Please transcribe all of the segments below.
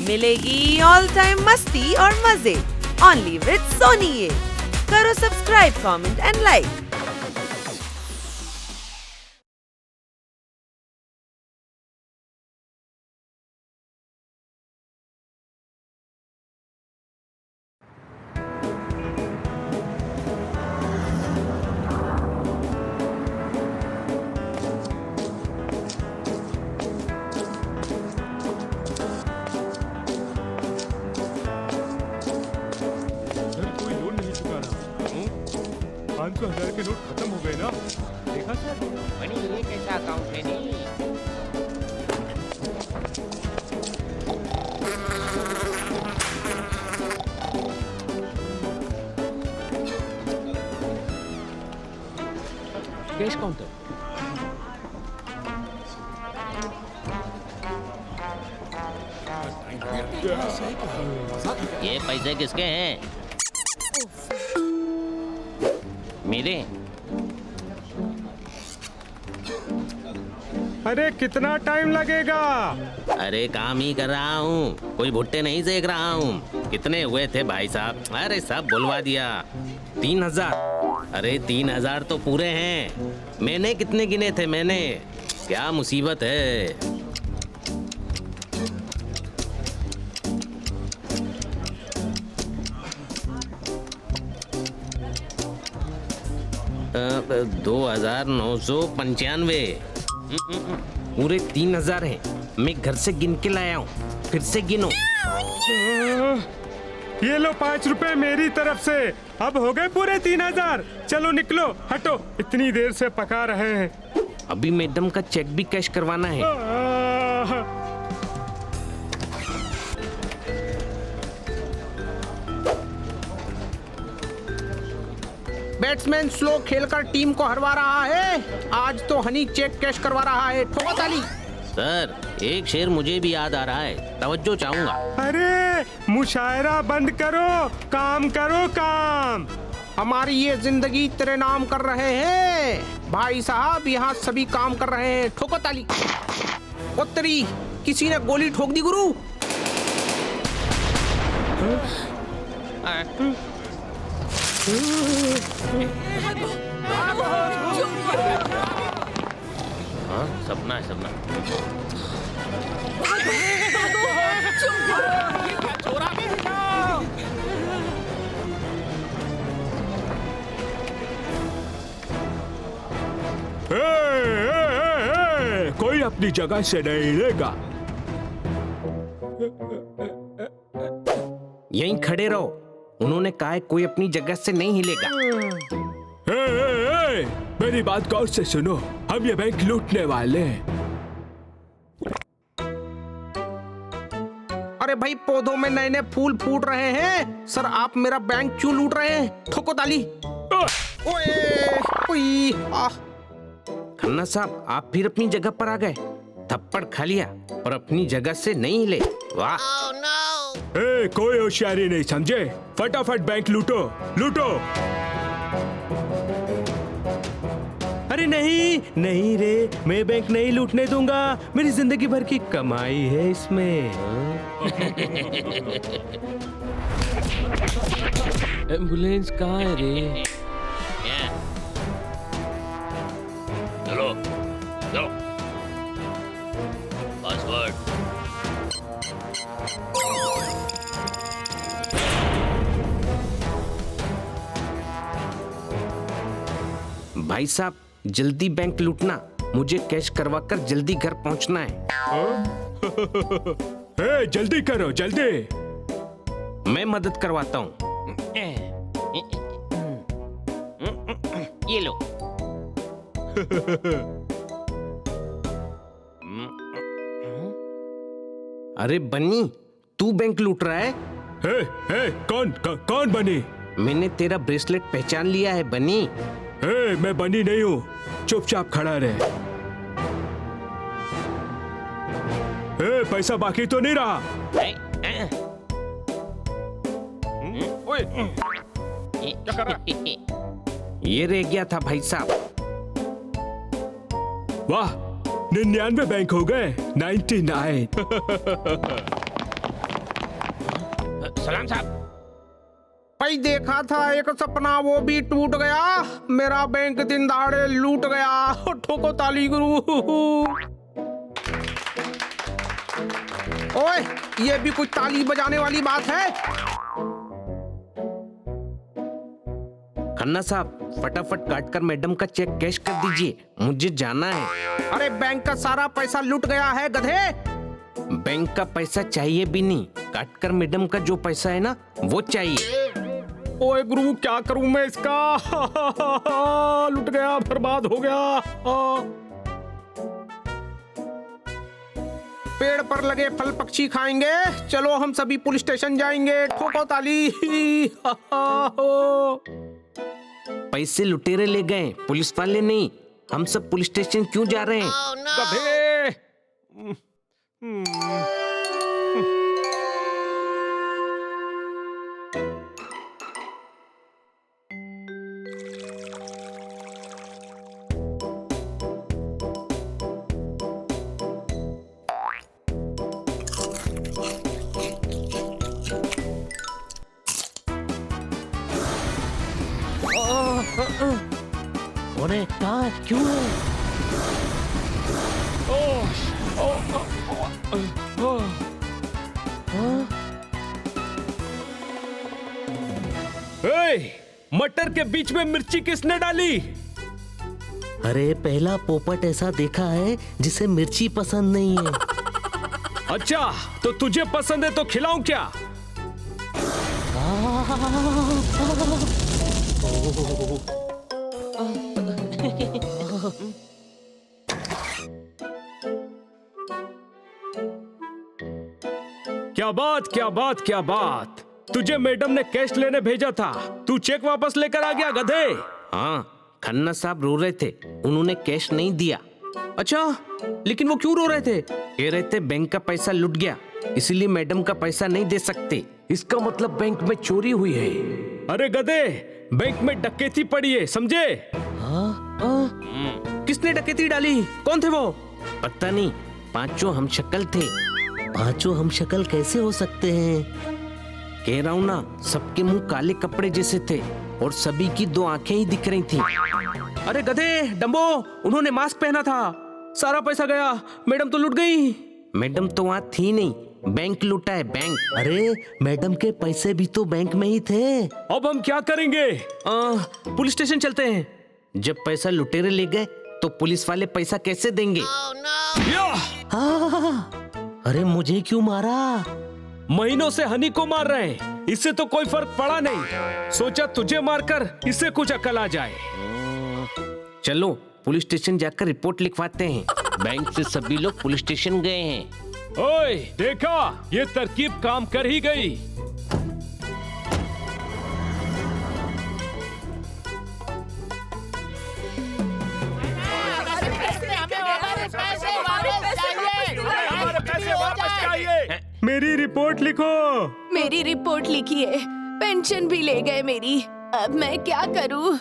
मिलेगी all time मस्ती और मजे ओनली विद सोनी। ये करो सब्सक्राइब, कमेंट एंड लाइक। कोई लोन नहीं चुका रहा। 500,000 के नोट खत्म हो गए ना। देखा सर? बनी ये कैसा अकाउंट है नहीं। Cash counter. ये पैसे किसके हैं? मेरे। अरे कितना टाइम लगेगा? अरे काम ही कर रहा हूँ, कोई भुट्टे नहीं सेक रहा हूँ। कितने हुए थे भाई साहब? अरे सब बुलवा दिया। 3,000। अरे 3,000 तो पूरे हैं। मैंने कितने गिने थे मैंने? क्या मुसीबत है। अब 2,995। पूरे 3,000 हैं। मैं घर से गिन के लाया हूँ, फिर से गिनो। ये लो 5 रुपए मेरी तरफ से। अब हो गए पूरे 3,000। चलो निकलो, हटो, इतनी देर से पका रहे हैं। अभी मैडम का चेक भी कैश करवाना है। बैट्समैन स्लो खेलकर टीम को हरवा रहा है। आज तो हनी चेक कैश करवा रहा है। ठोको ताली। सर एक शेर मुझे भी याद आ रहा है, तवज्जो चाहूंगा। अरे मुशायरा बंद करो, काम करो काम। हमारी ये जिंदगी तेरे नाम कर रहे हैं। भाई साहब यहाँ सभी काम कर रहे हैं। ठोको ताली। ओ तेरी, किसी ने गोली ठोक दी गुरु। हाँ सपना है सपना। कोई अपनी जगह से नहीं हिलेगा। यहीं खड़े रहो। उन्होंने कहा है कोई अपनी जगह से नहीं हिलेगा। मेरी बात गौर से सुनो, हम ये बैंक लूटने वाले हैं। अरे भाई, पौधों में नए नए फूल फूट रहे हैं। सर आप मेरा बैंक क्यों लूट रहे हैं? ठोको ताली। ओए, ओई, खन्ना साहब आप फिर अपनी जगह पर आ गए। थप्पड़ खा लिया और अपनी जगह से नहीं हिले। वाह। कोई होशियारी नहीं समझे। फटाफट बैंक लूटो, लूटो। अरे नहीं नहीं रे, मैं बैंक नहीं लूटने दूंगा। मेरी जिंदगी भर की कमाई है इसमें। एम्बुलेंस कहाँ है रे? चलो चलो। पासवर्ड। भाई साहब जल्दी बैंक लूटना, मुझे कैश करवा कर जल्दी घर पहुंचना है। जल्दी करो जल्दी। मैं मदद करवाता हूँ। ये लो। अरे बन्नी, तू बैंक लूट रहा है? कौन बनी? मैंने तेरा ब्रेसलेट पहचान लिया है बन्नी। मैं बनी नहीं हूँ, चुपचाप खड़ा रहे। पैसा बाकी तो नहीं रहा? ओए, क्या कर रहा? ये रह गया था भाई साहब। वाह, 99 बैंक हो गए। 99। सलाम साहब। भाई देखा था एक सपना, वो भी टूट गया। मेरा बैंक दिन दहाड़े लूट गया। ठोको ताली गुरु। ओए, ये भी कुछ ताली बजाने वाली बात है? खन्ना साहब, फटाफट काटकर मैडम का चेक कैश कर दीजिए, मुझे जाना है। अरे बैंक का सारा पैसा लूट गया है गधे। बैंक का पैसा चाहिए भी नहीं, काटकर मैडम का जो पैसा है ना वो चाहिए। ओए गुरु, क्या करूं मैं इसका? लुट गया, बर्बाद हो गया। पेड़ पर लगे फल पक्षी खाएंगे। चलो हम सभी पुलिस स्टेशन जाएंगे। ठोको ताली। पैसे लुटेरे ले गए, पुलिस वाले नहीं। हम सब पुलिस स्टेशन क्यों जा रहे हैं? गधे। अरे कहाँ क्यों है? मटर के बीच में मिर्ची किसने डाली? अरे पहला पोपट ऐसा देखा है जिसे मिर्ची पसंद नहीं है। अच्छा, तो तुझे पसंद है तो खिलाऊं क्या? क्या बात, क्या बात, क्या बात। तुझे मैडम ने कैश लेने भेजा था, तू चेक वापस लेकर आ गया गधे। हाँ, खन्ना साहब रो रहे थे, उन्होंने कैश नहीं दिया। अच्छा, लेकिन वो क्यों रो रहे थे? कह रहे थे बैंक का पैसा लुट गया, इसलिए मैडम का पैसा नहीं दे सकते। इसका मतलब बैंक में चोरी हुई है। अरे गधे, बैंक में डकैती पड़ी है, समझे? किसने डकैती डाली? कौन थे वो? पता नहीं, पांचों हम शक्ल थे। पांचों हम शक्ल कैसे हो सकते हैं? कह रहा हूँ ना, सबके मुंह काले कपड़े जैसे थे और सभी की दो आंखें ही दिख रही थी। अरे गधे, डम्बो, उन्होंने मास्क पहना था। सारा पैसा गया, मैडम तो लुट गई। मैडम तो वहाँ थी नहीं, बैंक लूटा है, बैंक। अरे मैडम के पैसे भी तो बैंक में ही थे। अब हम क्या करेंगे? पुलिस स्टेशन चलते हैं। जब पैसा लुटेरे ले गए तो पुलिस वाले पैसा कैसे देंगे? अरे मुझे क्यों मारा? महीनों से हनी को मार रहे हैं, इससे तो कोई फर्क पड़ा नहीं। सोचा तुझे मारकर इससे कुछ अकल आ जाए। चलो पुलिस स्टेशन जाकर रिपोर्ट लिखवाते हैं। बैंक से सभी लोग पुलिस स्टेशन गए हैं। ओए, देखा, ये तरकीब काम कर ही गई। मेरी रिपोर्ट लिखो। मेरी रिपोर्ट लिखिए। पेंशन भी ले गए मेरी। अब मैं क्या करूं?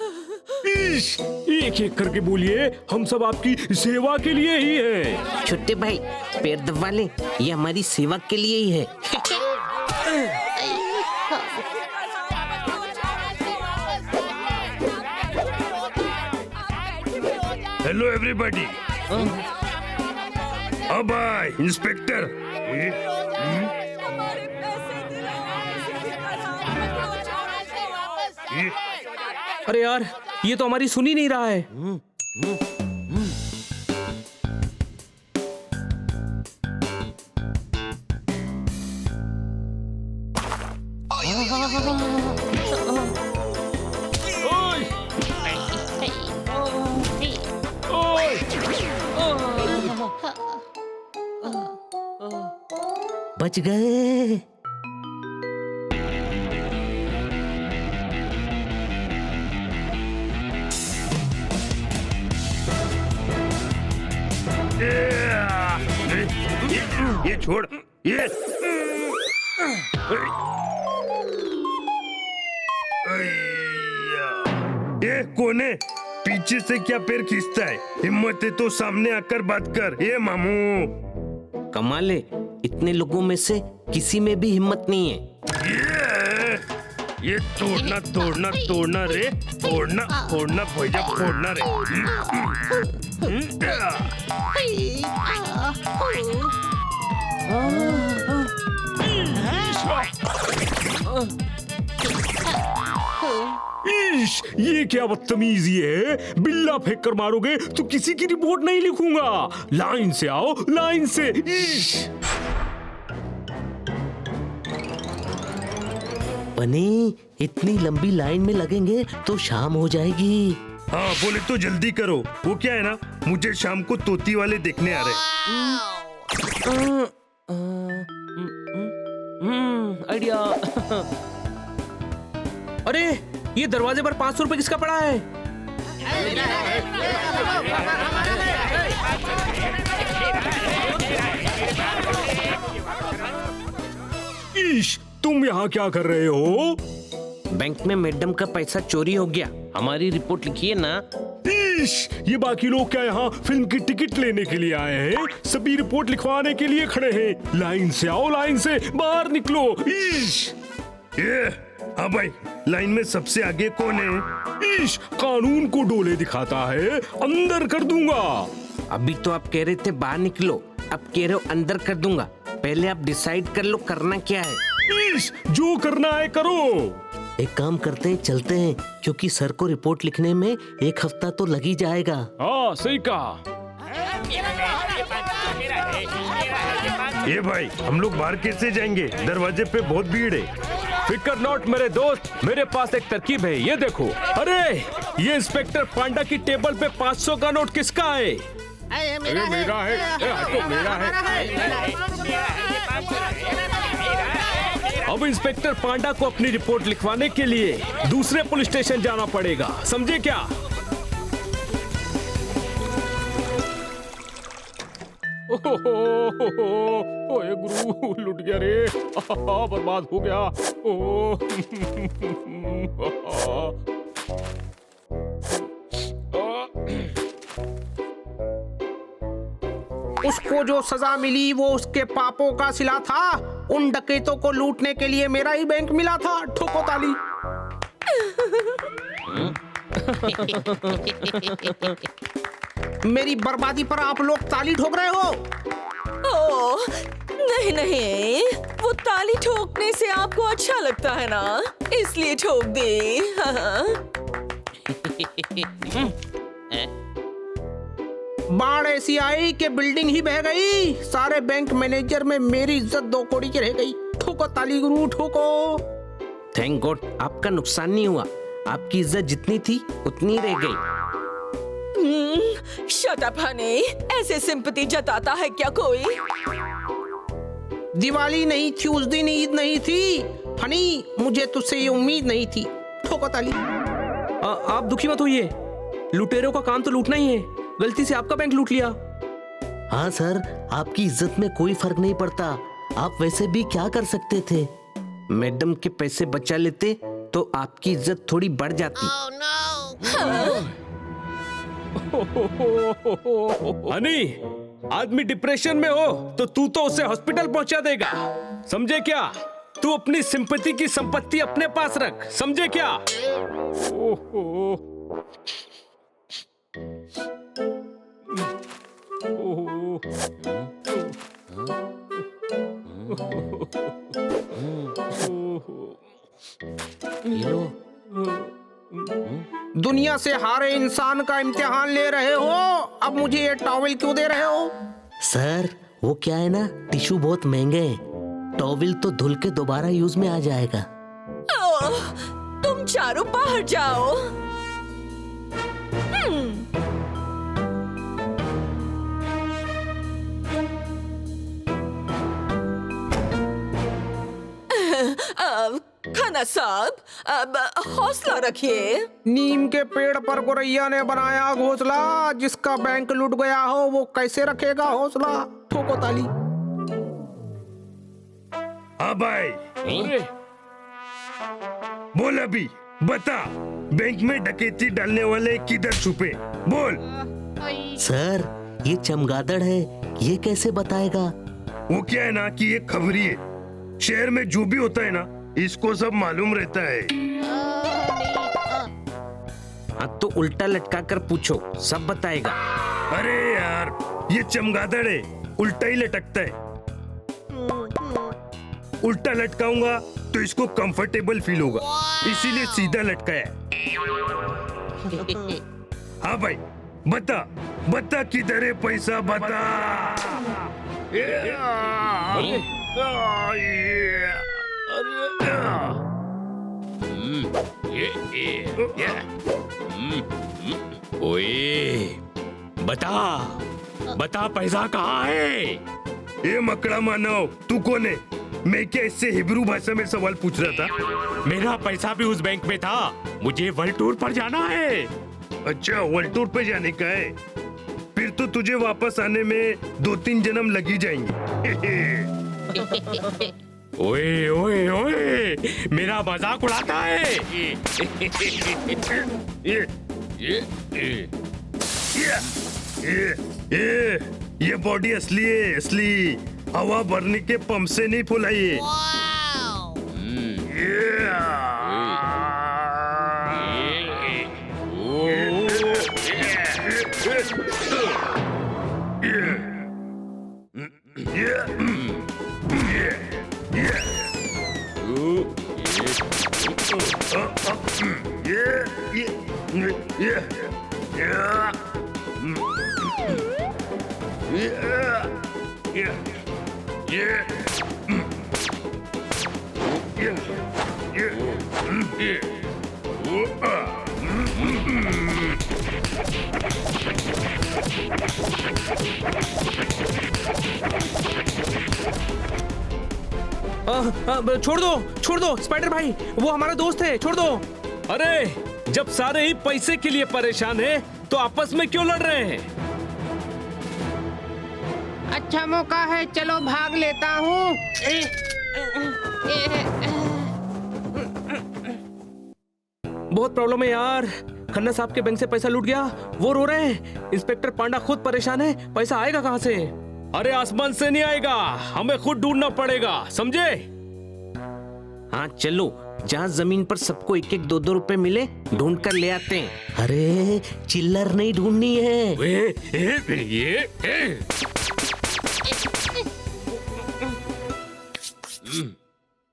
एक एक करके बोलिए, हम सब आपकी सेवा के लिए ही है। छोटे भाई, पैर दबा ले, ये हमारी सेवा के लिए ही है। Hello everybody. अब आए इंस्पेक्टर। अरे यार, ये तो हमारी सुन ही नहीं रहा है। बच गए। ये छोड़, ये कौन है? पीछे से क्या पैर खींचता है? हिम्मत है तो सामने आकर बात कर। ये मामू, कमाल है, इतने लोगों में से किसी में भी हिम्मत नहीं है। ये तोड़ना रे, फोड़ना भैया, फोड़ना रे। इश, ये क्या बदतमीजी है? बिल्ला फेंक कर मारोगे तो किसी की रिपोर्ट नहीं लिखूंगा। लाइन से आओ, लाइन से। इश। बनी, इतनी लंबी लाइन में लगेंगे तो शाम हो जाएगी। हाँ बोले तो जल्दी करो। वो क्या है ना, मुझे शाम को तोती वाले देखने आ रहे। आइडिया। अरे ये दरवाजे पर 500 रुपए किसका पड़ा है? ईश, तुम यहाँ क्या कर रहे हो? बैंक में मैडम का पैसा चोरी हो गया, हमारी रिपोर्ट लिखिए ना। ईश, ये बाकी लोग क्या यहाँ फिल्म की टिकट लेने के लिए आए हैं? सभी रिपोर्ट लिखवाने के लिए खड़े हैं। लाइन से आओ, लाइन से बाहर निकलो। ईश। हाँ भाई, लाइन में सबसे आगे कौन है? ईश, कानून को डोले दिखाता है, अंदर कर दूंगा। अभी तो आप कह रहे थे बाहर निकलो, अब कह रहे हो अंदर कर दूंगा। पहले आप डिसाइड कर लो करना क्या है। ईश, जो करना है करो। एक काम करते हैं, चलते हैं, क्योंकि सर को रिपोर्ट लिखने में 1 हफ्ता तो लग ही जाएगा। हाँ सही कहा। ये भाई, हम लोग बाहर कैसे जाएंगे? दरवाजे पे बहुत भीड़ है। फिकर नॉट मेरे दोस्त, मेरे पास एक तरकीब है, ये देखो। अरे ये इंस्पेक्टर पांडा की टेबल पे 500 का नोट किसका है? मेरा है। तो मेरा है। अब इंस्पेक्टर पांडा को अपनी रिपोर्ट लिखवाने के लिए दूसरे पुलिस स्टेशन जाना पड़ेगा, समझे क्या? ओए गुरु, लुट गया रे, बर्बाद हो गया। उसको जो सजा मिली वो उसके पापों का सिला था। उन डकैतों को लूटने के लिए मेरा ही बैंक मिला था। ठोको ताली। मेरी बर्बादी पर आप लोग ताली ठोक रहे हो। ओह, नहीं नहीं, वो ताली ठोकने से आपको अच्छा लगता है ना, इसलिए ठोक दे। बाढ़ ऐसी आई कि बिल्डिंग ही बह गई। सारे बैंक मैनेजर में मेरी इज्जत 2 कौड़ी की रह गई। ठोको ताली गुरु, ठोको। थैंक गॉड आपका नुकसान नहीं हुआ, आपकी इज्जत जितनी थी उतनी रह गई। शट अप हनी, ऐसे सिंपैथी जताता है क्या कोई? दिवाली नहीं थी उस दिन, ईद नहीं थी। हनी, मुझे तुझसे ये उम्मीद नहीं थी। ठोको ताली। आप दुखी मत होइए, लुटेरों का काम तो लूटना ही है। गलती से आपका बैंक लूट लिया। हाँ सर, आपकी इज्जत में कोई फर्क नहीं पड़ता। आप वैसे भी क्या कर सकते थे? मैडम के पैसे बचा लेते तो आपकी इज्जत थोड़ी बढ़ जाती। हनी, आदमी डिप्रेशन में हो तो तू तो उसे हॉस्पिटल पहुंचा देगा, समझे क्या? तू अपनी सिंपैथी की संपत्ति अपने पास रख, समझे क्या? दुनिया से हारे इंसान का इम्तिहान ले रहे हो, अब मुझे ये टॉवल क्यों दे रहे हो? सर, वो क्या है ना, टिश्यू बहुत महंगे हैं। टॉवल तो धुल के दोबारा यूज में आ जाएगा। ओह, तुम चारों बाहर जाओ। खाना साहब, अब हौसला रखिए। नीम के पेड़ पर गोरैया ने बनाया घोंसला, जिसका बैंक लूट गया हो वो कैसे रखेगा हौसला? ठोको ताली। हाँ भाई, बोल अभी, बता, बैंक में डकैती डालने वाले किधर छुपे? बोल। सर, ये चमगादड़ है, ये कैसे बताएगा? वो क्या है ना कि ये खबरी है, शहर में जो भी होता है ना, इसको सब मालूम रहता है। हाँ तो उल्टा लटका कर पूछो, सब बताएगा। अरे यार, ये चमगादड़ है, उल्टा ही लटकता है। उल्टा लटकाऊंगा तो इसको कंफर्टेबल फील होगा, इसीलिए सीधा लटकाया। हाँ भाई, बता बता किधर है पैसा, बता। ओए, बता बता पैसा कहाँ है? ये मकड़ा मानव, तू कौन है? मैं क्या इससे हिब्रू भाषा में सवाल पूछ रहा था? मेरा पैसा भी उस बैंक में था, मुझे वर्ल्ड टूर पर जाना है। अच्छा, वर्ल्ड टूर पे जाने का है? फिर तो तुझे वापस आने में 2-3 जन्म लग ही जाएंगे। ओए ओए ओए, मेरा मजाक उड़ाता है। ये बॉडी असली है, असली। हवा भरने के पंप से नहीं फुलाई है। छोड़ दो स्पाइडर भाई, वो हमारा दोस्त है, छोड़ दो। अरे जब सारे ही पैसे के लिए परेशान हैं, तो आपस में क्यों लड़ रहे हैं? अच्छा मौका है, चलो भाग लेता हूँ। बहुत प्रॉब्लम है यार, खन्ना साहब के बैंक से पैसा लूट गया, वो रो रहे हैं। इंस्पेक्टर पांडा खुद परेशान है, पैसा आएगा कहाँ से? अरे आसमान से नहीं आएगा, हमें खुद ढूंढना पड़ेगा, समझे? हाँ चलो, जहाँ जमीन पर सबको 1-1 2-2 रुपए मिले, ढूंढ कर ले आते हैं। अरे चिल्लर नहीं ढूंढनी है।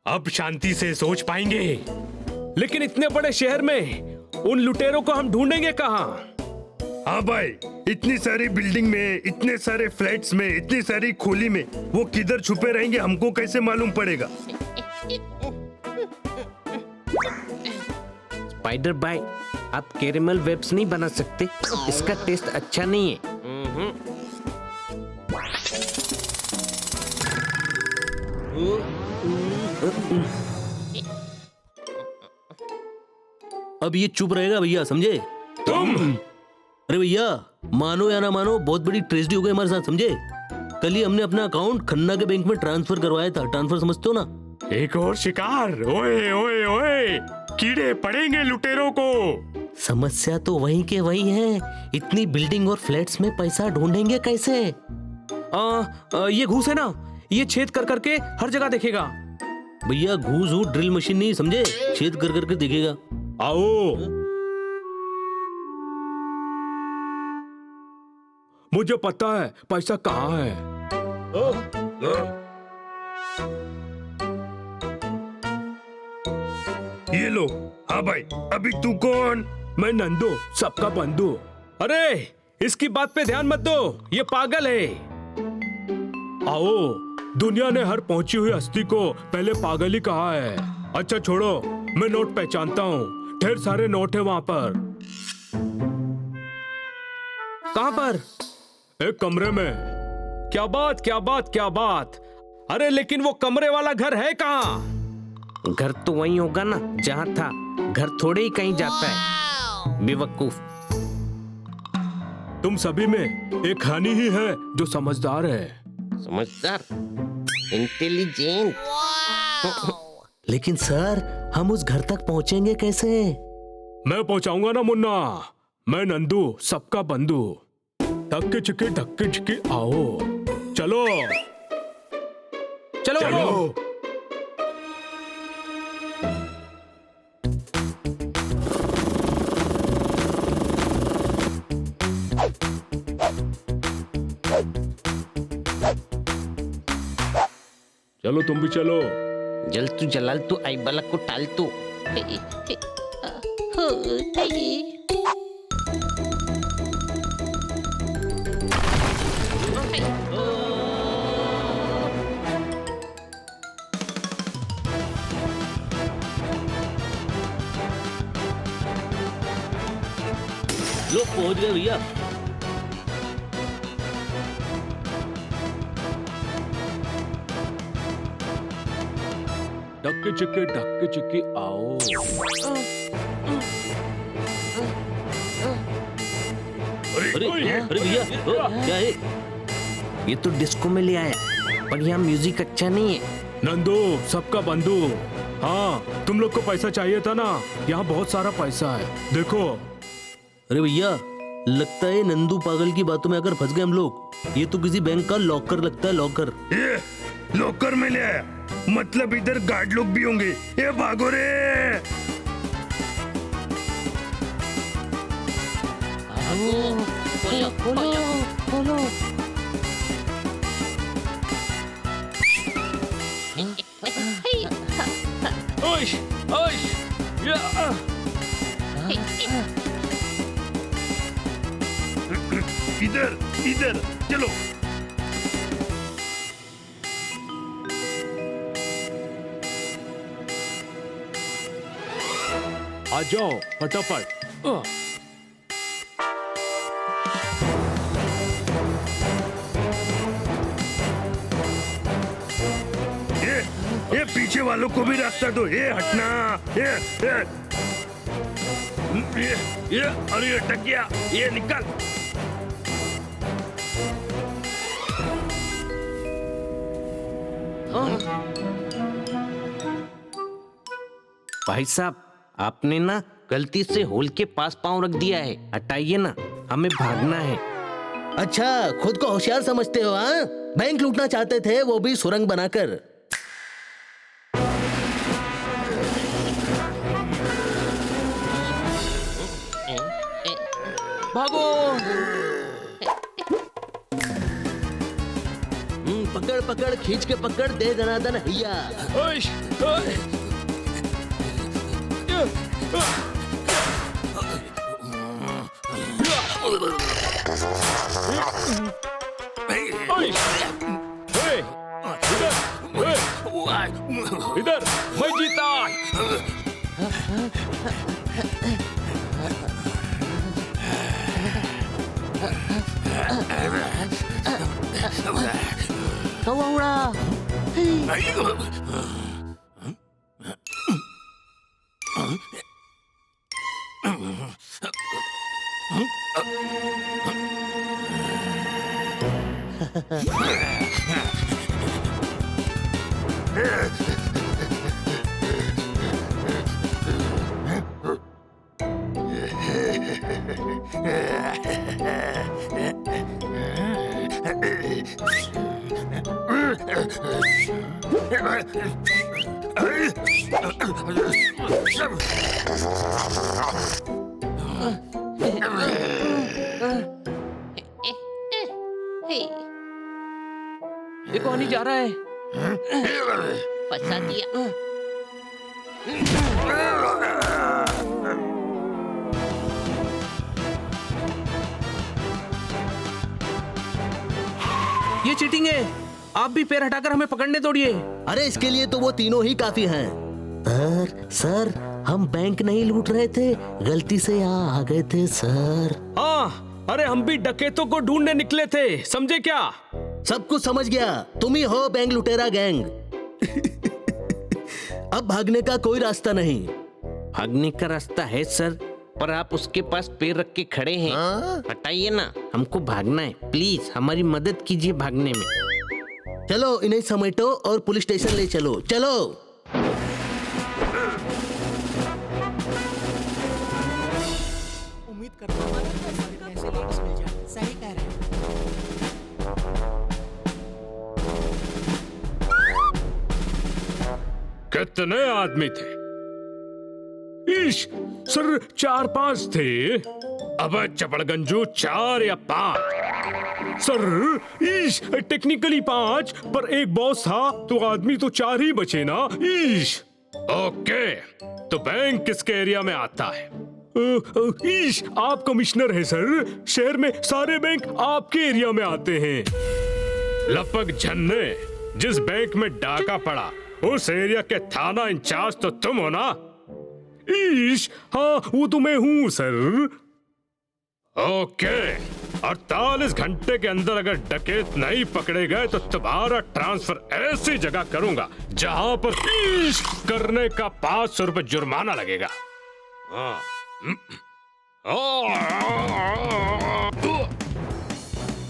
अब शांति से सोच पाएंगे। लेकिन इतने बड़े शहर में उन लुटेरों को हम ढूंढेंगे कहाँ? हाँ भाई, इतनी सारी बिल्डिंग में, इतने सारे फ्लैट्स में, इतनी सारी खोली में, वो किधर छुपे रहेंगे हमको कैसे मालूम पड़ेगा? स्पाइडर भाई, आप कैरेमल वेब्स नहीं बना सकते, इसका टेस्ट अच्छा नहीं है। अब ये चुप रहेगा भैया, समझे? तुम अरे भैया, मानो या ना मानो, बहुत बड़ी ट्रेजेडी हो गई हमारे साथ, समझे? कल ही हमने अपना अकाउंट खन्ना के बैंक में ट्रांसफर करवाया था। ट्रांसफर समझते हो ना? एक और शिकार। ओए ओए ओए, कीड़े पड़ेंगे लुटेरों को। समस्या तो वहीं के वहीं है, इतनी बिल्डिंग और फ्लैट्स में पैसा ढूंढेंगे कैसे? ये घूस है ना, ये छेद कर करके हर जगह देखेगा। भैया घूस हो, ड्रिल मशीन नहीं, समझे? छेद कर करके देखेगा। आओ, मुझे पता है पैसा कहाँ है। ये लो। हाँ भाई, अभी तू कौन? मैं नंदू, सबका बंधु। अरे इसकी बात पे ध्यान मत दो, ये पागल है। आओ, दुनिया ने हर पहुंची हुई हस्ती को पहले पागल ही कहा है। अच्छा छोड़ो, मैं नोट पहचानता हूँ, ढेर सारे नोट है वहां पर। कहां पर? एक कमरे में। क्या बात क्या बात क्या बात। अरे लेकिन वो कमरे वाला घर है कहाँ? घर तो वहीं होगा ना जहाँ था, घर थोड़े ही कहीं जाता है, बेवकूफ। तुम सभी में एक हनी ही है जो समझदार है। समझदार, इंटेलिजेंट। लेकिन सर, हम उस घर तक पहुंचेंगे कैसे? मैं पहुंचाऊंगा ना मुन्ना, मैं नंदू, सबका बंधु। धक्के चिक्की आओ, चलो चलो, चलो। चलो तुम भी चलो। जल तू जलाल तू आई बलक को टाल तू। लो पहुंच गए भैया। ढक्के चिक्के आओ। अरे अरे भैया क्या है? ये तो डिस्को में ले आया, पर यहाँ म्यूजिक अच्छा नहीं है। नंदू सबका बंधु। हाँ तुम लोग को पैसा चाहिए था ना, यहाँ बहुत सारा पैसा है देखो। अरे भैया लगता है नंदू पागल की बातों में आकर फंस गए हम लोग। ये तो किसी बैंक का लॉकर लगता है, लॉकर। ये लॉकर में ले आया, मतलब इधर गार्ड लोग भी होंगे। ये भागो रे। ओश, ओश, या। इधर इधर चलो। आ जाओ फटाफट। ये पीछे वालों को भी रास्ता दो। ये हटना। ये अरे ये अटक गया, ये निकल। भाई साहब आपने ना गलती से होल के पास पांव रख दिया है, हटाइए ना, हमें भागना है। अच्छा खुद को होशियार समझते हो? हाँ बैंक लूटना चाहते थे, वो भी सुरंग बनाकर। भागो। पकड़ पकड़ खींच के पकड़, दे दनादन हैया। ओश, इधर मैं जीता। ये कौन ही जा रहा है? फंसा दिया। ये चीटिंग है। आप भी पैर हटाकर हमें पकड़ने दौड़िए। अरे इसके लिए तो वो तीनों ही काफी हैं। सर हम बैंक नहीं लूट रहे थे, गलती से यहाँ आ गए थे सर। हाँ अरे हम भी डकैतों को ढूंढने निकले थे, समझे क्या? सब कुछ समझ गया, तुम ही हो बैंक लुटेरा गैंग। अब भागने का कोई रास्ता नहीं। भागने का रास्ता है सर, पर आप उसके पास पैर रख के खड़े हैं। हटाइए ना, हमको भागना है, प्लीज हमारी मदद कीजिए भागने में। चलो इन्हें समेटो और पुलिस स्टेशन ले चलो। चलो उम्मीद करता हूँ पैसे लेट्स मिल जाए। सही कह रहे हैं। कितने आदमी थे? सर 4-5 थे। अब चपड़गंजू 4 या 5। सर ईश टेक्निकली 5 पर एक बॉस था तो आदमी तो 4 ही बचे ना। ईश ओके, तो बैंक किसके एरिया में आता है? ईश आप कमिश्नर हैं सर, शहर में सारे बैंक आपके एरिया में आते हैं। लपक झन्ने, जिस बैंक में डाका पड़ा उस एरिया के थाना इंचार्ज तो तुम हो ना? ईश हाँ वो तो मैं हूँ सर। ओके, 48 घंटे के अंदर अगर डकैत नहीं पकड़े गए तो तुम्हारा ट्रांसफर ऐसी जगह करूंगा जहां पर ईश करने का 500 रुपए जुर्माना लगेगा।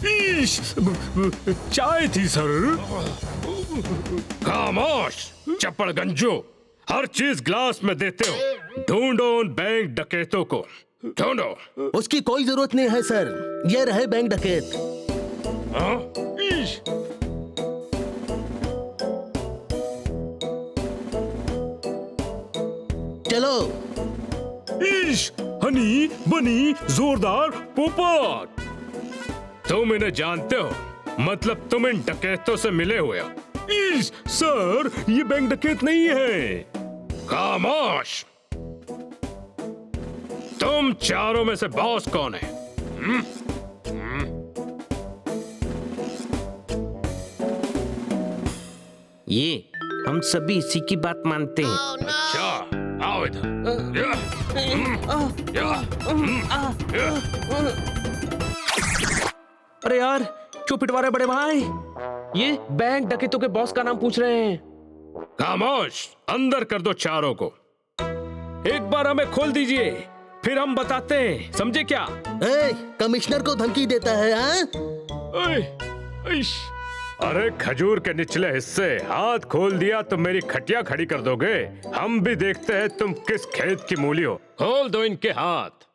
ईश चाय थी सर। खामोश चप्पड़ गंजो, हर चीज ग्लास में देते हो। ढूंढो उन बैंक डकैतों को, ढूंढो। उसकी कोई जरूरत नहीं है सर, ये रहे बैंक डकैत। ईश चलो। ईश हनी बनी जोरदार पोपट। तुम इन्हें जानते हो? मतलब तुम इन डकैतों से मिले हुए हो? ईश सर ये बैंक डकैत नहीं है। खामोश, तुम चारों में से बॉस कौन है? ये हम सभी इसी की बात मानते हैं। अच्छा, आओ इधर। अरे यार क्यों पिटवा रहे बड़े भाई? ये बैंक डकैतों के बॉस का नाम पूछ रहे हैं। खामोश, अंदर कर दो चारों को। एक बार हमें खोल दीजिए फिर हम बताते हैं, समझे क्या? ए, कमिश्नर को धमकी देता है हाँ? ईश अरे खजूर के निचले हिस्से, हाथ खोल दिया तो मेरी खटिया खड़ी कर दोगे। हम भी देखते हैं तुम किस खेत की मूली हो। खोल दो इनके हाथ।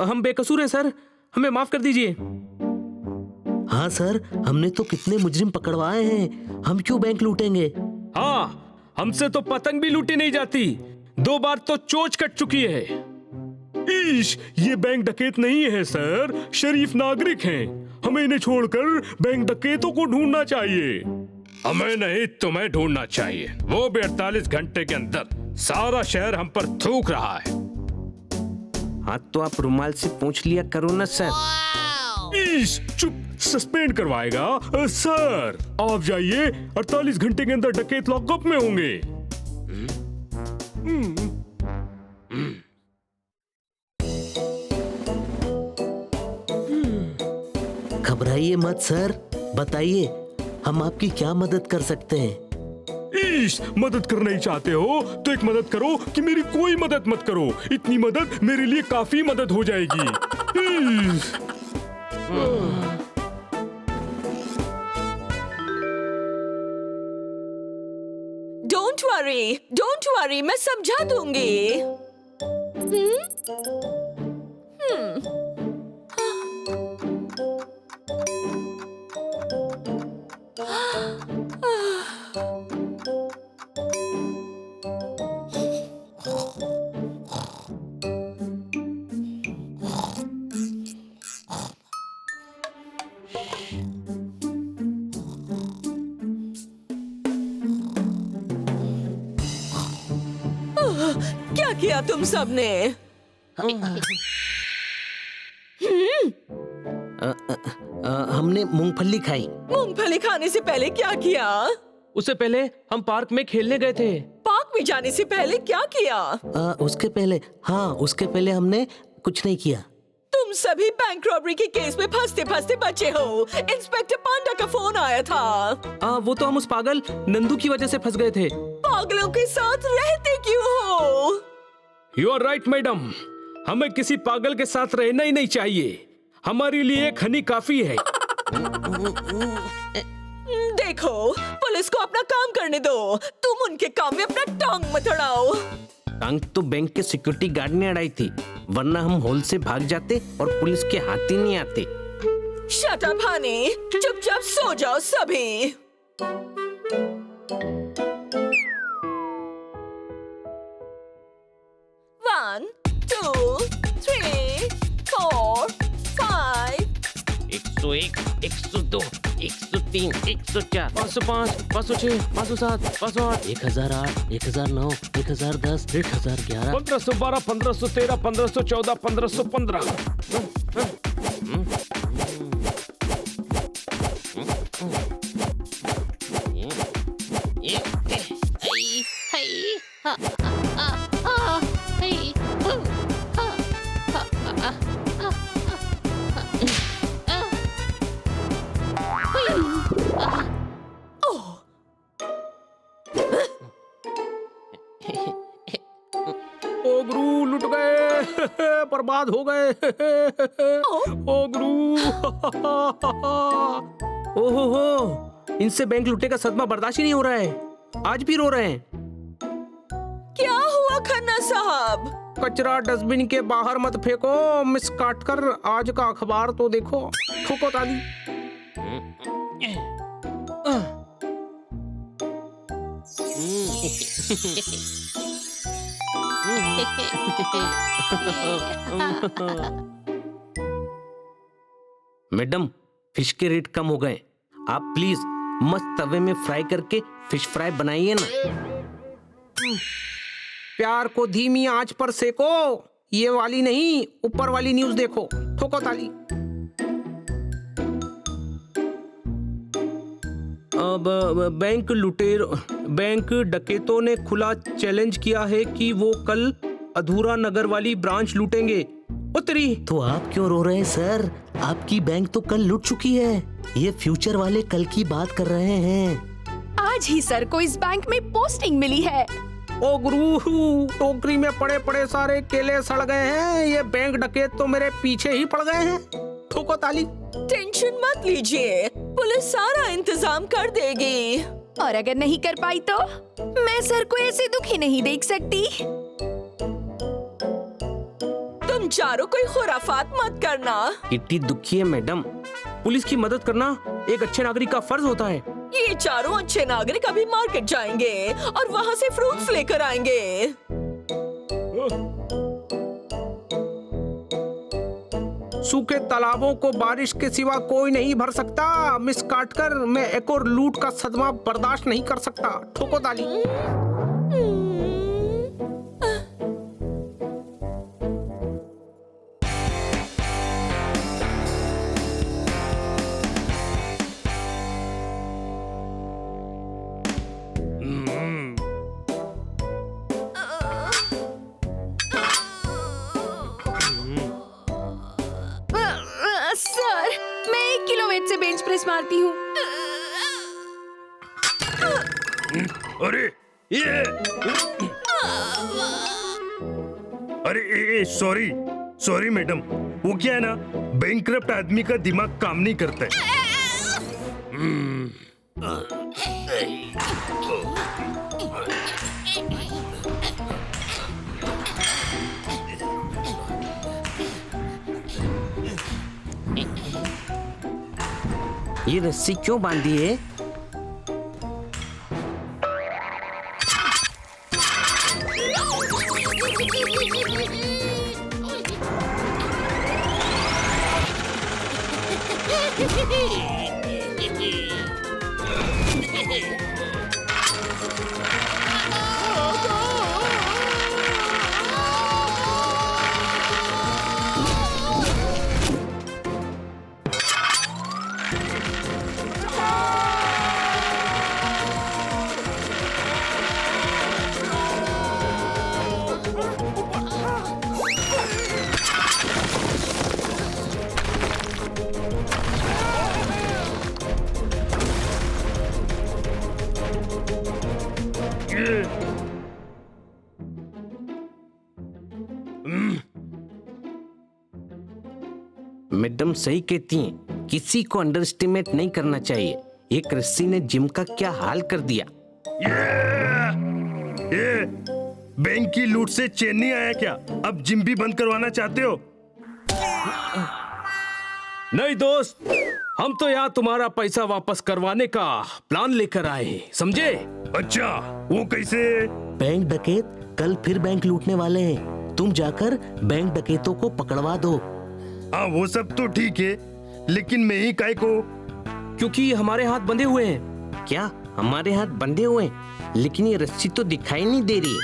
हम बेकसूर हैं सर, हमें माफ कर दीजिए। हाँ सर, हमने तो कितने मुजरिम पकड़वाए हैं, हम क्यों बैंक लूटेंगे? हाँ हमसे तो पतंग भी लूटी नहीं जाती, 2 बार तो चोंच कट चुकी है। ईश ये बैंक डकैत नहीं है सर, शरीफ नागरिक हैं। हमें इन्हें छोड़कर बैंक डकैतों को ढूंढना चाहिए। हमें नहीं, तुम्हें ढूंढना चाहिए। वो भी 48 घंटे के अंदर। सारा शहर हम पर थूक रहा है। हाँ तो आप रुमाल से पूछ लिया करो ना सर। ईश चुप, सस्पेंड करवाएगा। सर आप जाइए, 48 घंटे के अंदर डकैत लॉकअप में होंगे। घबराइए मत सर, बताइए हम आपकी क्या मदद कर सकते हैं? ईश मदद करना ही चाहते हो तो एक मदद करो कि मेरी कोई मदद मत करो। इतनी मदद मेरे लिए काफी मदद हो जाएगी। डोंट वरी, मैं समझा दूंगी। क्या किया तुम सबने? हमने मूंगफली खाई। मूंगफली खाने से पहले क्या किया? उससे पहले हम पार्क में खेलने गए थे। पार्क में जाने से पहले क्या किया? उसके पहले, हाँ उसके पहले हमने कुछ नहीं किया। तुम सभी बैंक रॉबरी के केस में फंसते फंसते बचे हो। इंस्पेक्टर पांडा का फोन आया था। वो तो हम उस पागल नंदू की वजह से फंस गए थे। पागलों के साथ रहते क्यों हो? यू आर राइट मैडम, हमें किसी पागल के साथ रहना ही नहीं चाहिए। हमारे लिए एक हनी काफी है। देखो, पुलिस को अपना काम करने दो। तुम उनके काम में अपना टांग मत अड़ाओ। टांग तो बैंक के सिक्योरिटी गार्ड ने अड़ाई थी, वरना हम हॉल से भाग जाते और पुलिस के हाथ ही नहीं आते। शट अप हनी, चुपचाप सो जाओ सभी। One, 2, 3, 4, 5. 101, 102, 103, 104, 505, 506, 507, 508, 1008, 1009, 1010, 1011, 1512, 1513, 1514, 1515। ओ गुरु लुट गए, बर्बाद हो गए। ओ गुरु। ओहो हो, इनसे बैंक लूटने का सदमा बर्दाश्त ही नहीं हो रहा है, आज भी रो रहे हैं। क्या हुआ खन्ना साहब? कचरा डस्टबिन के बाहर मत फेंको, मिस काटकर आज का अखबार तो देखो। ठोको ताली। मैडम, फिश के रेट कम हो गए, आप प्लीज मस्त तवे में फ्राई करके फिश फ्राई बनाइए ना। प्यार को धीमी आंच पर सेको, ये वाली नहीं, ऊपर वाली न्यूज देखो। ठोको ताली। अब बैंक डकैतों ने खुला चैलेंज किया है कि वो कल अधूरा नगर वाली ब्रांच लूटेंगे। उतरी तो आप क्यों रो रहे हैं सर? आपकी बैंक तो कल लूट चुकी है, ये फ्यूचर वाले कल की बात कर रहे हैं। आज ही सर को इस बैंक में पोस्टिंग मिली है। ओ गुरु, टोकरी में पड़े पड़े सारे केले सड़ गए हैं, ये बैंक डकैत तो मेरे पीछे ही पड़ गए हैं। ठोको ताली। टेंशन मत लीजिए, पुलिस सारा इंतजाम कर देगी। और अगर नहीं कर पाई तो मैं सर को ऐसे दुखी नहीं देख सकती। तुम चारों कोई खुराफात मत करना। किट्टी दुखी है मैडम, पुलिस की मदद करना एक अच्छे नागरिक का फर्ज होता है। ये चारों अच्छे नागरिक अभी मार्केट जाएंगे और वहाँ से फ्रूट्स लेकर आएंगे। सूखे तालाबों को बारिश के सिवा कोई नहीं भर सकता। मिस काटकर मैं एक और लूट का सदमा बर्दाश्त नहीं कर सकता। ठोको ताली। सर, मैं 1 किलो वेट से बेंच प्रेस मारती हूँ। अरे ये अरे सॉरी सॉरी मैडम, वो क्या है ना, बैंकक्रप्ट आदमी का दिमाग काम नहीं करता है। ये रस्सी क्यों बांधी है? मैडम सही कहती हैं, किसी को अंडर एस्टिमेट नहीं करना चाहिए। एक रस्सी ने जिम का क्या हाल कर दिया। ये बैंक की लूट से चैन नहीं आया क्या? अब जिम भी बंद करवाना चाहते हो? नहीं दोस्त, हम तो यहाँ तुम्हारा पैसा वापस करवाने का प्लान लेकर आए हैं, समझे? अच्छा, वो कैसे? बैंक डकैत कल फिर बैंक लूटने वाले हैं। तुम जाकर बैंक डकैतों को पकड़वा दो। हाँ, वो सब तो ठीक है, लेकिन मैं ही काय को? क्योंकि हमारे हाथ बंधे हुए हैं। क्या हमारे हाथ बंधे हुए हैं? लेकिन ये रस्सी तो दिखाई नहीं दे रही।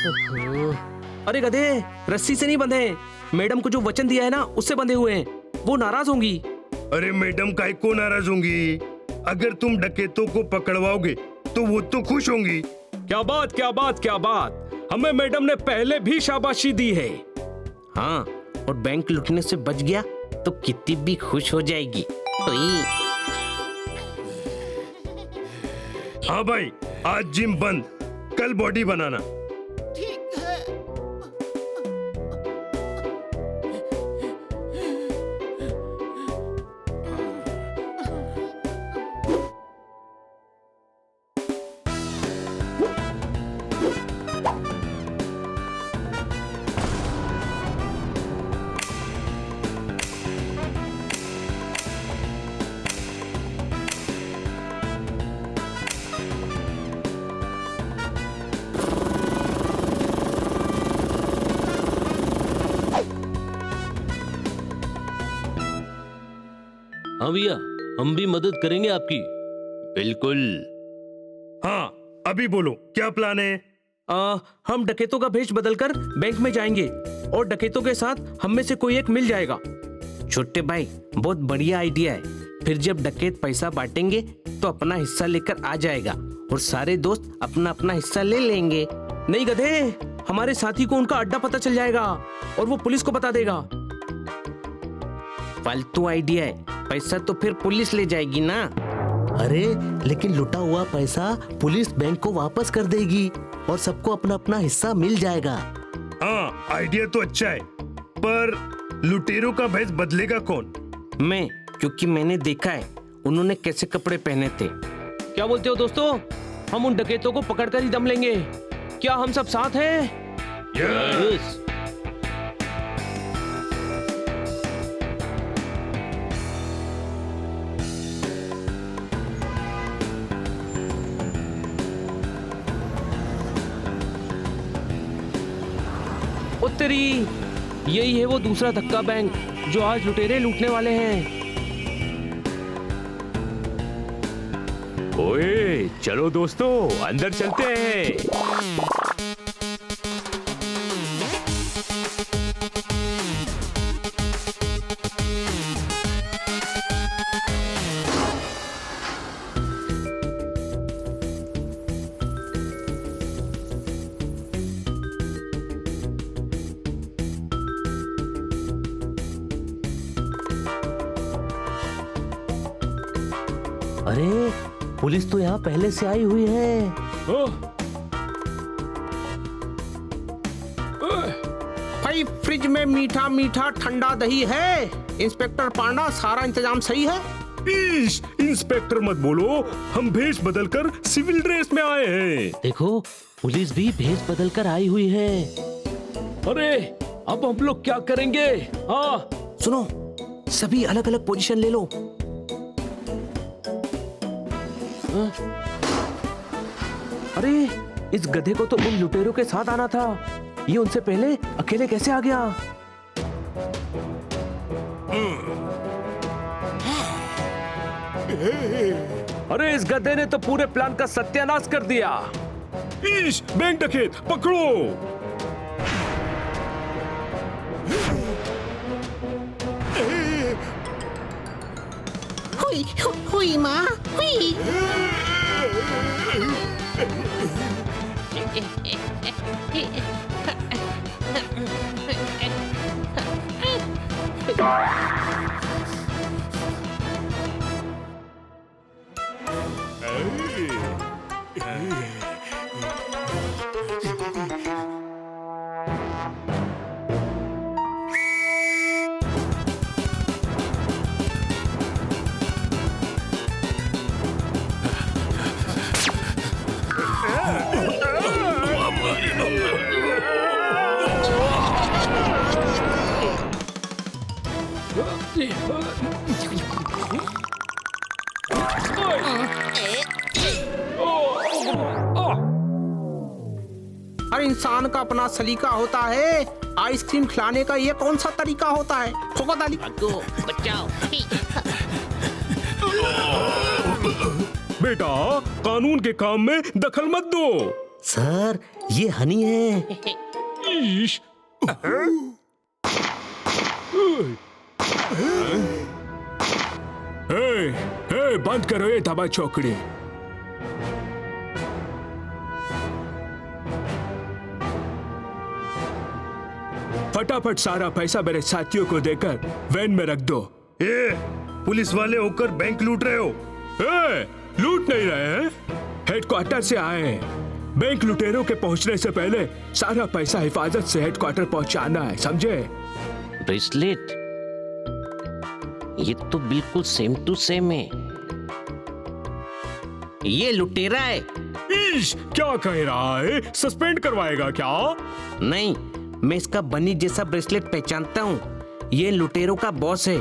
अरे गधे, रस्सी से नहीं बंधे, मैडम को जो वचन दिया है ना उससे बंधे हुए हैं। वो नाराज होंगी। अरे मैडम काय को नाराज होंगी? अगर तुम डकैतों को पकड़वाओगे तो वो तो खुश होंगी। क्या बात, क्या बात, क्या बात! हमें मैडम ने पहले भी शाबाशी दी है। हाँ, और बैंक लूटने से बच गया तो कितनी भी खुश हो जाएगी। ओए, हाँ भाई, आज जिम बंद, कल बॉडी बनाना। हाँ भैया, हम भी मदद करेंगे आपकी। बिल्कुल। हाँ, अभी बोलो क्या प्लान है? हम डकैतों का भेष बदलकर बैंक में जाएंगे और डकैतों के साथ हम में से कोई एक मिल जाएगा। छोटे भाई, बहुत बढ़िया आइडिया है। फिर जब डकैत पैसा बांटेंगे तो अपना हिस्सा लेकर आ जाएगा और सारे दोस्त अपना अपना हिस्सा ले लेंगे। नहीं गधे, हमारे साथी को उनका अड्डा पता चल जाएगा और वो पुलिस को बता देगा। फालतू आइडिया है, पैसा तो फिर पुलिस ले जाएगी ना। अरे लेकिन लुटा हुआ पैसा पुलिस बैंक को वापस कर देगी और सबको अपना अपना हिस्सा मिल जाएगा। हाँ, आइडिया तो अच्छा है, पर लुटेरों का भेष बदलेगा कौन? मैं, क्योंकि मैंने देखा है उन्होंने कैसे कपड़े पहने थे। क्या बोलते हो दोस्तों? हम उन डकैतों को पकड़कर ही दम लेंगे। क्या हम सब साथ हैं? यस। उत्तरी, यही है वो दूसरा धक्का बैंक जो आज लुटेरे लूटने वाले हैं। ओए, चलो दोस्तों, अंदर चलते हैं। अरे पुलिस तो यहाँ पहले से आई हुई है। भाई, फ्रिज में मीठा मीठा ठंडा दही है। इंस्पेक्टर पांडा, सारा इंतजाम सही है? ईश, इंस्पेक्टर मत बोलो, हम भेष बदलकर सिविल ड्रेस में आए हैं। देखो, पुलिस भी भेष बदल कर आई हुई है। अरे अब हम लोग क्या करेंगे? हाँ सुनो, सभी अलग अलग पोजीशन ले लो। अरे इस गधे को तो उन लुटेरों के साथ आना था, ये उनसे पहले अकेले कैसे आ गया? अरे इस गधे ने तो पूरे प्लान का सत्यानाश कर दिया। ईश, बैंक डकैत पकड़ो। हुई हुई माँ हुई। हर इंसान का अपना सलीका होता है, आइसक्रीम खिलाने का ये कौन सा तरीका होता है? ठोको ताली। बचाओ। बेटा, कानून के काम में दखल मत दो। सर ये हनी है। ईश। ए, बंद करो ये दबा चौकड़ी। फटाफट सारा पैसा मेरे साथियों को देकर वैन में रख दो। पुलिस वाले होकर बैंक लूट रहे हो? लूट नहीं रहे हैं, हेडक्वार्टर से आए हैं। बैंक लुटेरों के पहुंचने से पहले सारा पैसा हिफाजत से हेडक्वार्टर पहुंचाना है, समझे? ब्रेसलेट, ये तो बिल्कुल सेम टू सेम है। ये लुटेरा है। ईश, क्या कह रहा है? सस्पेंड करवाएगा क्या? नहीं, मैं इसका बनी जैसा ब्रेसलेट पहचानता हूँ। ये लुटेरों का बॉस है।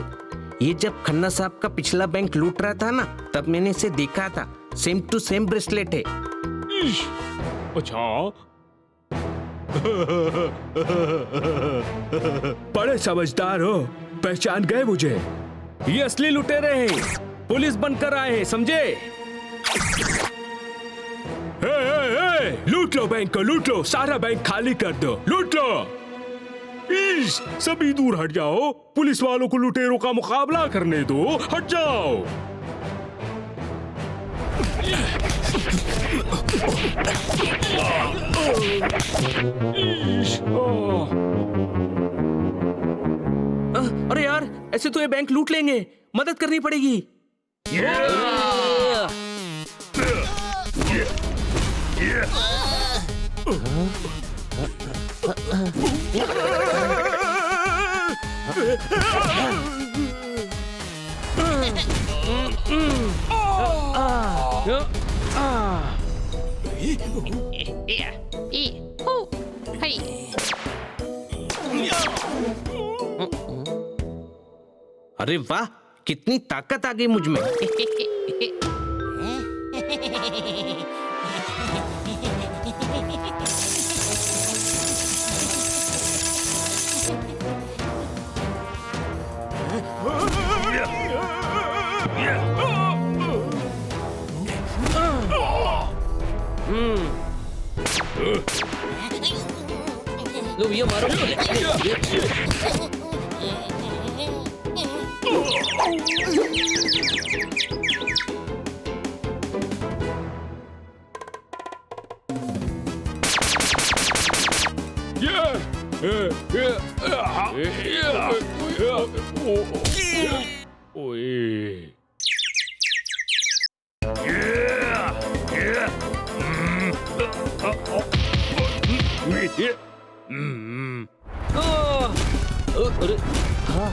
ये जब खन्ना साहब का पिछला बैंक लूट रहा था ना, तब मैंने इसे देखा था। सेम टू सेम ब्रेसलेट है। ईश, अच्छा। बड़े समझदार हो, पहचान गए मुझे। ये असली लुटेरे हैं, पुलिस बनकर आए हैं, समझे? लूट लो बैंक को, लूट लो, सारा बैंक खाली कर दो, लूट लो। ईश, सभी दूर हट जाओ, पुलिस वालों को लुटेरों का मुकाबला करने दो, हट जाओ। ईश, अरे यार, ऐसे तो ये बैंक लूट लेंगे, मदद करनी पड़ेगी। अरे वाह, कितनी ताकत आ गई मुझ में। लो भैया मारो। अरे हाँ।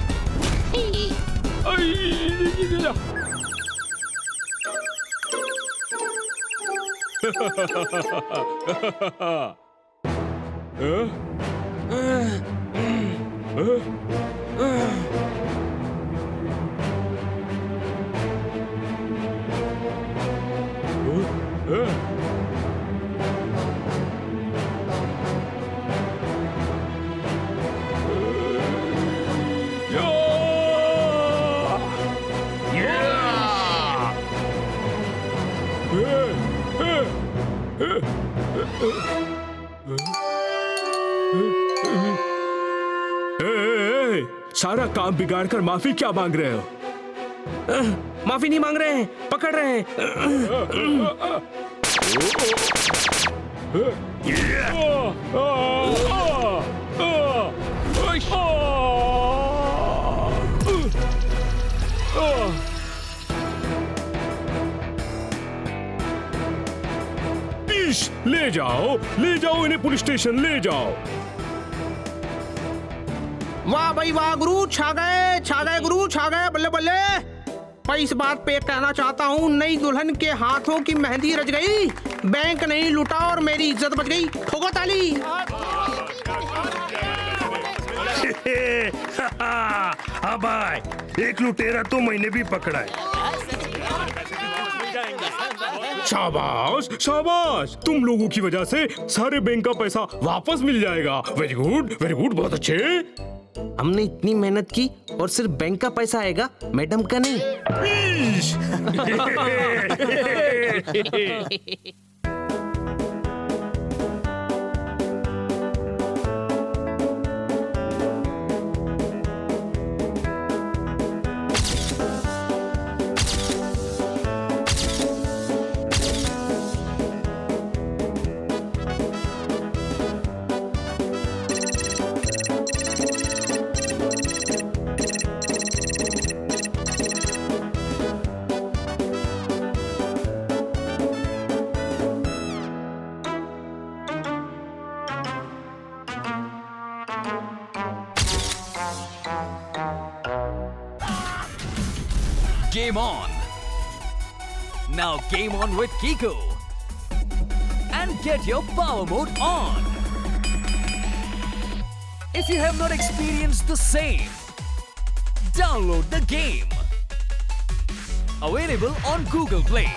सारा काम बिगाड़ कर माफी क्या मांग रहे हो? माफी नहीं मांग रहे हैं, पकड़ रहे हैं। ले जाओ इन्हें पुलिस स्टेशन ले जाओ। वाह भाई वाह गुरु, छा गए गुरु, छा गए, बल्ले बल्ले। मैं इस बात पे कहना चाहता हूँ, नई दुल्हन के हाथों की मेहंदी रच गई, बैंक नहीं लूटा और मेरी इज्जत बच गई। ठोको ताली। हाँ भाई, एक लुटेरा तो मैंने भी पकड़ा है। शाबाश शाबाश, तुम लोगों की वजह से सारे बैंक का पैसा वापस मिल जाएगा। वेरी गुड, बहुत अच्छे। हमने इतनी मेहनत की और सिर्फ बैंक का पैसा आएगा, मैडम का नहीं। Game on! Now game on with Kiko! And get your power mode on! If you have not experienced the same, download the game! Available on Google Play.